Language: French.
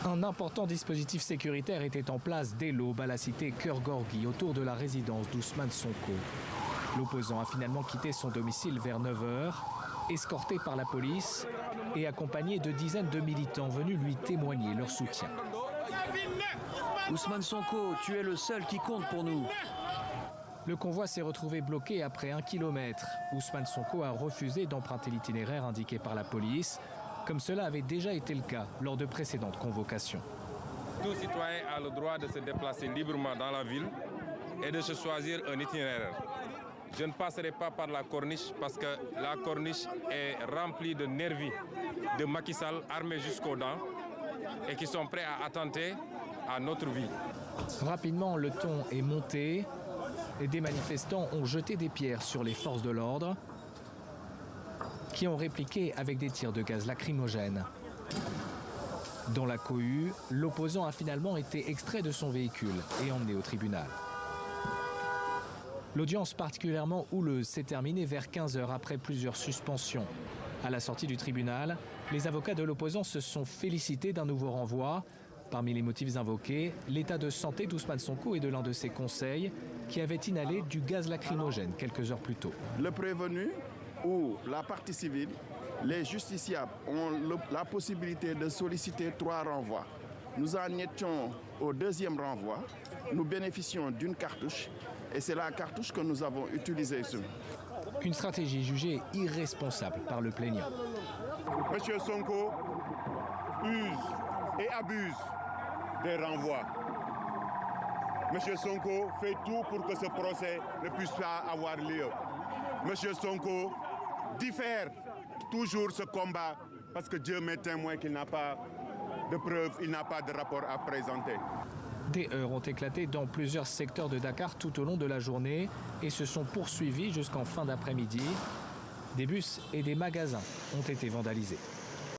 Un important dispositif sécuritaire était en place dès l'aube à la cité Keur Gorgui, autour de la résidence d'Ousmane Sonko. L'opposant a finalement quitté son domicile vers 9 h, escorté par la police et accompagné de dizaines de militants venus lui témoigner leur soutien. Ousmane Sonko, tu es le seul qui compte pour nous. Le convoi s'est retrouvé bloqué après 1 kilomètre. Ousmane Sonko a refusé d'emprunter l'itinéraire indiqué par la police, comme cela avait déjà été le cas lors de précédentes convocations. Tout citoyen a le droit de se déplacer librement dans la ville et de se choisir un itinéraire. Je ne passerai pas par la corniche parce que la corniche est remplie de nervis, de Macky Sall armés jusqu'aux dents et qui sont prêts à attenter à notre vie. Rapidement, le ton est monté et des manifestants ont jeté des pierres sur les forces de l'ordre qui ont répliqué avec des tirs de gaz lacrymogène. Dans la cohue, l'opposant a finalement été extrait de son véhicule et emmené au tribunal. L'audience particulièrement houleuse s'est terminée vers 15 h après plusieurs suspensions. À la sortie du tribunal, les avocats de l'opposant se sont félicités d'un nouveau renvoi. Parmi les motifs invoqués, l'état de santé d'Ousmane Sonko et de l'un de ses conseils qui avait inhalé du gaz lacrymogène quelques heures plus tôt. Le prévenu ou la partie civile, les justiciables ont la possibilité de solliciter 3 renvois. Nous en étions au 2e renvoi. Nous bénéficions d'une cartouche et c'est la cartouche que nous avons utilisée. Une stratégie jugée irresponsable par le plaignant. Monsieur Sonko use et abuse des renvois. Monsieur Sonko fait tout pour que ce procès ne puisse pas avoir lieu. Monsieur Sonko diffère toujours ce combat parce que Dieu m'est témoin qu'il n'a pas de preuves, il n'a pas de rapport à présenter. Des heurts ont éclaté dans plusieurs secteurs de Dakar tout au long de la journée et se sont poursuivis jusqu'en fin d'après-midi. Des bus et des magasins ont été vandalisés.